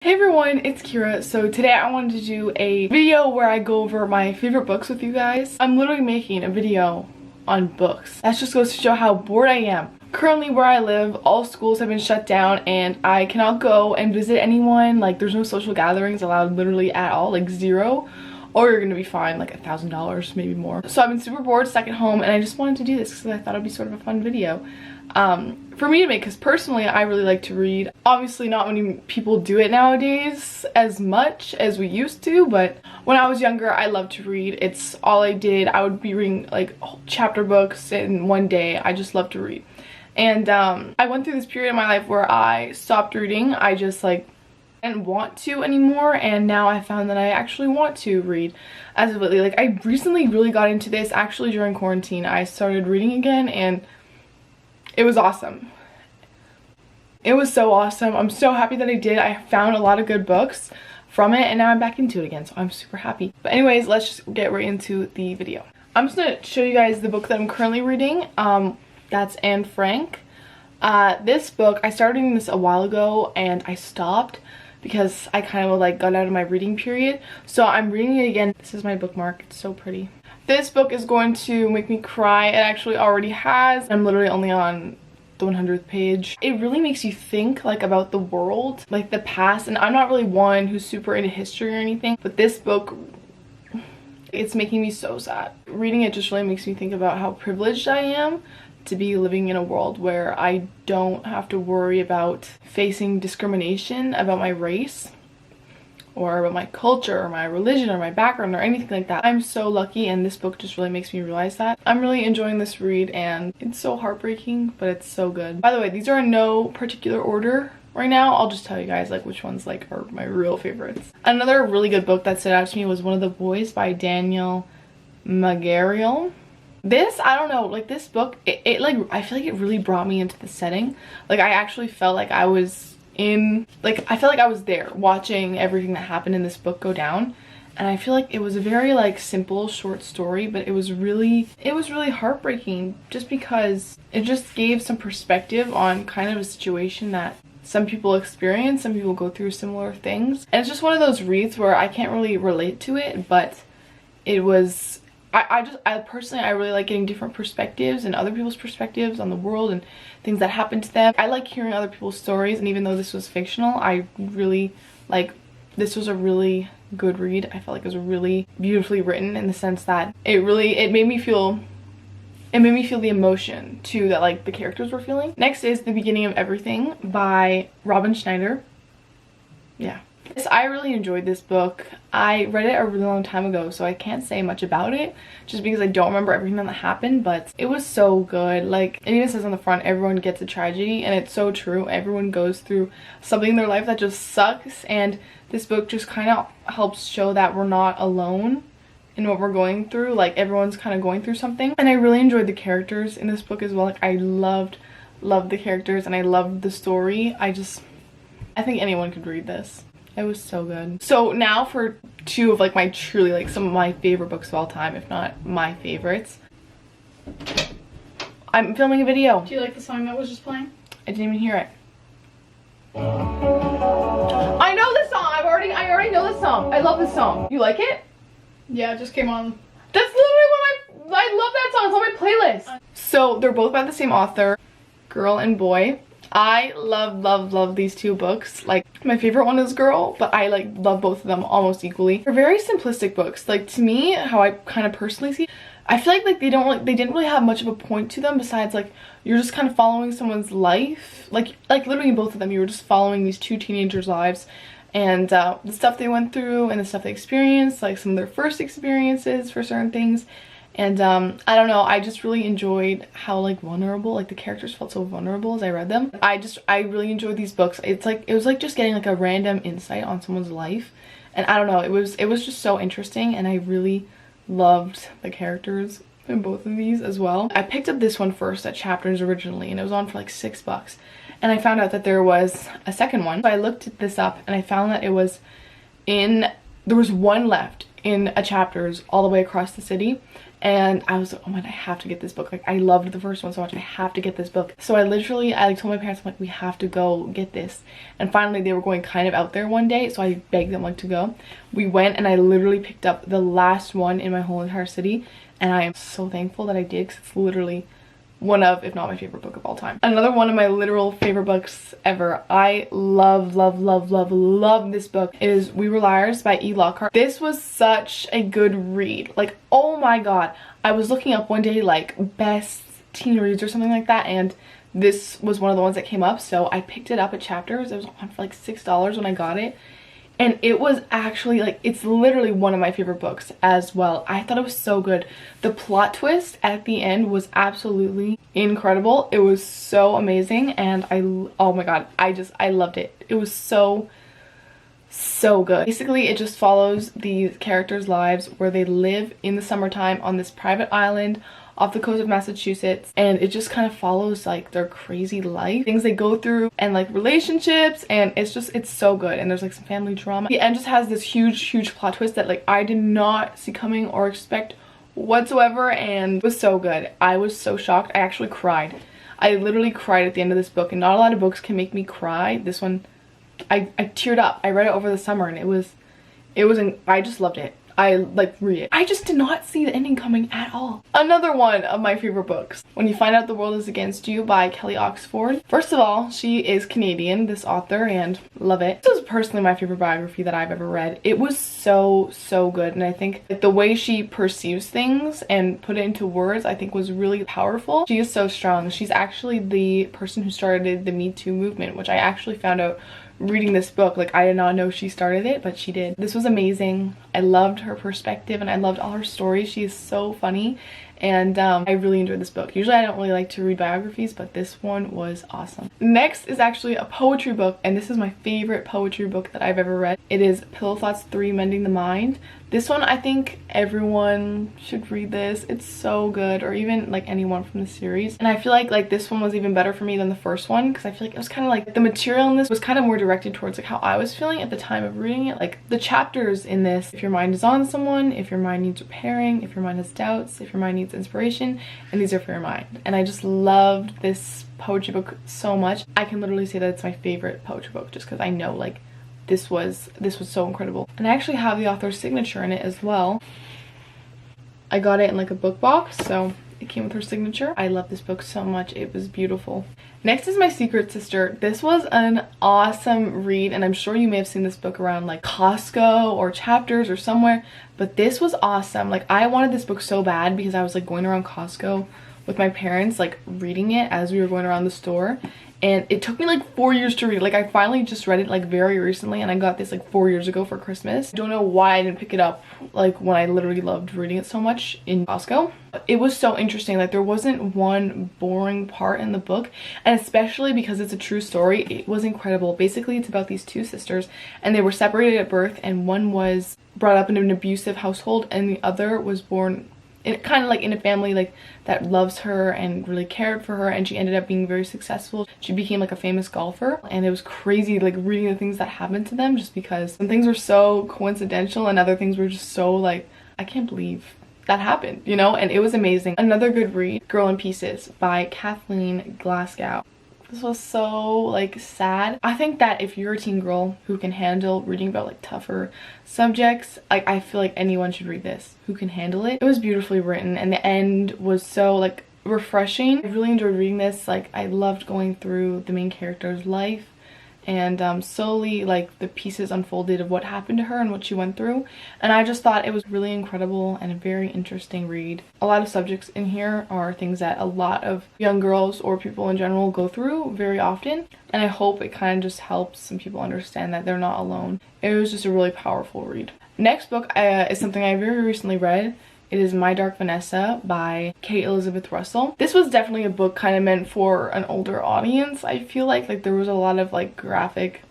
Hey everyone, it's Kira. So today I wanted to do a video where I go over my favorite books with you guys. I'm literally making a video on books. That just goes to show how bored I am. Currently where I live, all schools have been shut down and I cannot go and visit anyone. Like there's no social gatherings allowed literally at all, like zero. Or you're gonna be fined like $1,000, maybe more. So I've been super bored, stuck at home, and I just wanted to do this because I thought it'd be sort of a fun video for me to make, because personally I really like to read. Obviously not many people do it nowadays as much as we used to, but when I was younger I loved to read. It's all I did. I would be reading like chapter books in one day. I just loved to read. And I went through this period in my life where I stopped reading. I just like didn't want to anymore, and now I found that I actually want to read as of lately. Like I recently really got into this actually during quarantine. I started reading again and it was awesome. It was so awesome. I'm so happy that I did. I found a lot of good books from it and now I'm back into it again, so I'm super happy. But anyways, let's just get right into the video. I'm just gonna show you guys the book that I'm currently reading. That's Anne Frank. This book, I started reading this a while ago and I stopped because I kind of like got out of my reading period. So I'm reading it again. This is my bookmark. It's so pretty. This book is going to make me cry. It actually already has. I'm literally only on the 100th page. It really makes you think like about the world, like the past. And I'm not really one who's super into history or anything, but this book, it's making me so sad. Reading it just really makes me think about how privileged I am to be living in a world where I don't have to worry about facing discrimination about my race or about my culture or my religion or my background or anything like that. I'm so lucky, and this book just really makes me realize that. I'm really enjoying this read and it's so heartbreaking, but it's so good. By the way, these are in no particular order right now. I'll just tell you guys like which ones like are my real favorites. Another really good book that stood out to me was One of the Boys by Daniel Magariel. This, I don't know, like this book, it like, I feel like it really brought me into the setting. Like I actually felt like I was in, like I felt like I was there watching everything that happened in this book go down. And I feel like it was a very like simple short story, but it was really heartbreaking just because it just gave some perspective on kind of a situation that some people experience, some people go through similar things. And it's just one of those reads where I can't really relate to it, but it was, I personally, I really like getting different perspectives and other people's perspectives on the world and things that happen to them. I like hearing other people's stories, and even though this was fictional, I really like, this was a really good read. I felt like it was really beautifully written in the sense that it made me feel the emotion too that like the characters were feeling. Next is The Beginning of Everything by Robin Schneider. Yeah. I really enjoyed this book. I read it a really long time ago, so I can't say much about it just because I don't remember everything that happened, but it was so good. Like, it even says on the front, everyone gets a tragedy, and it's so true. Everyone goes through something in their life that just sucks, and this book just kind of helps show that we're not alone in what we're going through. Like, everyone's kind of going through something. And I really enjoyed the characters in this book as well. Like, I loved the characters and I loved the story. I think anyone could read this. It was so good. So now for two of like my truly like some of my favorite books of all time, if not my favorites. I'm filming a video. Do you like the song that was just playing? I didn't even hear it. I know this song. I already know this song. I love this song. You like it? Yeah, it just came on. That's literally one of I love that song. It's on my playlist. So they're both by the same author, Girl and Boy. I love these two books. Like, my favorite one is Girl, but I like love both of them almost equally. They're very simplistic books. Like, to me, how I kind of personally see, I feel like they didn't really have much of a point to them besides like you're just kind of following someone's life. Like literally both of them, you were just following these two teenagers' lives and the stuff they went through and the stuff they experienced, like some of their first experiences for certain things. And I don't know, I just really enjoyed how like vulnerable, like the characters felt so vulnerable as I read them. I really enjoyed these books. It was like just getting like a random insight on someone's life. And I don't know, it was just so interesting, and I really loved the characters in both of these as well. I picked up this one first at Chapters originally, and it was on for like $6. And I found out that there was a second one. So I looked this up and I found that there was one left in a Chapters all the way across the city, and I was like, oh my god, I have to get this book. Like, I loved the first one so much, I have to get this book. So I like told my parents, I'm like, we have to go get this. And finally they were going kind of out there one day, so I begged them like to go. We went, and I literally picked up the last one in my whole entire city, and I am so thankful that I did, because it's literally one of, if not my favorite book of all time. Another one of my literal favorite books ever. I love this book is We Were Liars by E. Lockhart. This was such a good read. Like, oh my god. I was looking up one day like best teen reads or something like that, and this was one of the ones that came up, so I picked it up at Chapters. It was on for like $6 when I got it. And it was actually like, it's literally one of my favorite books as well. I thought it was so good. The plot twist at the end was absolutely incredible. It was so amazing, and oh my god, I loved it. It was so good. Basically, it just follows these characters' lives where they live in the summertime on this private island off the coast of Massachusetts, and it just kind of follows like their crazy life, things they go through, and like relationships, and it's so good. And there's like some family drama. The end just has this huge plot twist that like I did not see coming or expect whatsoever, and it was so good. I was so shocked. I actually cried. I literally cried at the end of this book, and not a lot of books can make me cry. This one, I teared up. I read it over the summer, and I just loved it. I like read it. I just did not see the ending coming at all. Another one of my favorite books, When You Find Out the World Is Against You by Kelly Oxford. First of all, she is Canadian, this author, and love it. This was personally my favorite biography that I've ever read. It was so good, and I think like the way she perceives things and put it into words, I think was really powerful. She is so strong. She's actually the person who started the Me Too movement, which I actually found out reading this book. Like, I did not know she started it, but she did. This was amazing. I loved her perspective, and I loved all her stories. She is so funny, and I really enjoyed this book. Usually I don't really like to read biographies, but this one was awesome. Next is actually a poetry book, and this is my favorite poetry book that I've ever read. It is Pillow Thoughts 3 Mending the Mind. This one, I think everyone should read this. It's so good, or even like anyone from the series. And I feel like this one was even better for me than the first one, because I feel like it was kind of like the material in this was kind of more directed towards like how I was feeling at the time of reading it. Like the chapters in this, if your mind is on someone, if your mind needs repairing, if your mind has doubts, if your mind needs inspiration, and these are for your mind. And I just loved this poetry book so much. I can literally say that it's my favorite poetry book just because I know like this was so incredible. And I actually have the author's signature in it as well. I got it in like a book box, so it came with her signature. I love this book so much. It was beautiful. Next is My Secret Sister. This was an awesome read, and I'm sure you may have seen this book around like Costco or Chapters or somewhere, but this was awesome. Like, I wanted this book so bad because I was like going around Costco with my parents, like reading it as we were going around the store. And it took me like 4 years to read. Like, I finally just read it like very recently, and I got this like 4 years ago for Christmas. I don't know why I didn't pick it up like when I literally loved reading it so much in Costco. It was so interesting. Like, there wasn't one boring part in the book, and especially because it's a true story, it was incredible. Basically, it's about these two sisters, and they were separated at birth, and one was brought up in an abusive household, and the other was born kind of like in a family like that loves her and really cared for her, and she ended up being very successful. She became like a famous golfer, and it was crazy like reading the things that happened to them, just because some things were so coincidental and other things were just so like, I can't believe that happened, you know? And it was amazing. Another good read, Girl in Pieces by Kathleen Glasgow. This was so like sad. I think that if you're a teen girl who can handle reading about like tougher subjects, like I feel like anyone should read this who can handle it. It was beautifully written, and the end was so like refreshing. I really enjoyed reading this. Like, I loved going through the main character's life, and slowly like the pieces unfolded of what happened to her and what she went through, and I just thought it was really incredible and a very interesting read. A lot of subjects in here are things that a lot of young girls or people in general go through very often, and I hope it kind of just helps some people understand that they're not alone. It was just a really powerful read. Next book is something I very recently read. It is My Dark Vanessa by Kate Elizabeth Russell. This was definitely a book kind of meant for an older audience. I feel like there was a lot of like graphic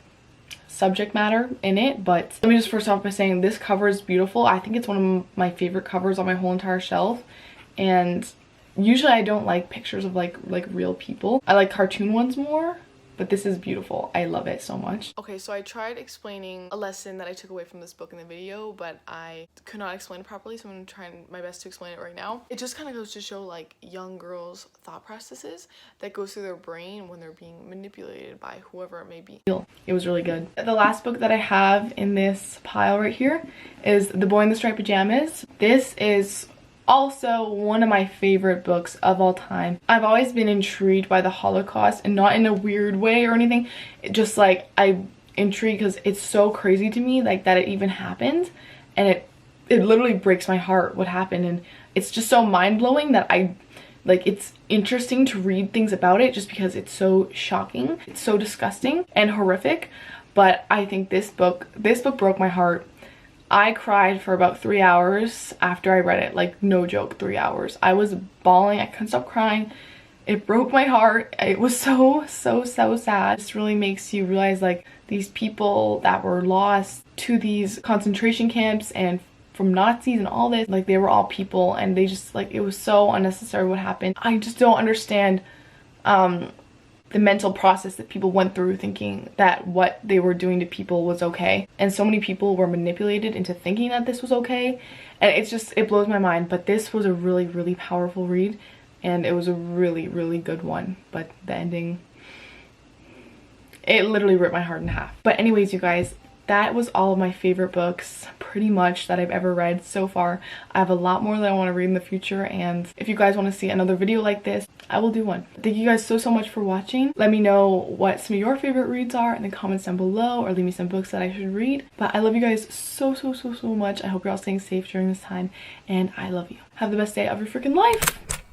subject matter in it, but let me just first off by saying this cover is beautiful. I think it's one of my favorite covers on my whole entire shelf, and usually I don't like pictures of like real people. I like cartoon ones more, but this is beautiful. I love it so much. Okay, so I tried explaining a lesson that I took away from this book in the video, but I could not explain it properly, so I'm gonna try my best to explain it right now. It just kind of goes to show like young girls' thought processes that goes through their brain when they're being manipulated by whoever it may be. It was really good. The last book that I have in this pile right here is The Boy in the Striped Pajamas. This is also one of my favorite books of all time. I've always been intrigued by the Holocaust, and not in a weird way or anything. Just like I'm intrigued because it's so crazy to me, like that it even happened, and it literally breaks my heart what happened, and it's just so mind-blowing that it's interesting to read things about it just because it's so shocking, it's so disgusting and horrific. But I think this book broke my heart. I cried for about 3 hours after I read it, like no joke, 3 hours. I was bawling, I couldn't stop crying. It broke my heart. It was so sad. This really makes you realize like these people that were lost to these concentration camps and from Nazis and all this, like they were all people, and they just like, it was so unnecessary what happened. I just don't understand the mental process that people went through thinking that what they were doing to people was okay. And so many people were manipulated into thinking that this was okay. And it blows my mind. But this was a really powerful read. And it was a really good one. But the ending, it literally ripped my heart in half. But anyways, you guys, that was all of my favorite books pretty much that I've ever read so far. I have a lot more that I want to read in the future, and if you guys want to see another video like this, I will do one. Thank you guys so much for watching. Let me know what some of your favorite reads are in the comments down below, or leave me some books that I should read. But I love you guys so much. I hope you're all staying safe during this time, and I love you. Have the best day of your freaking life.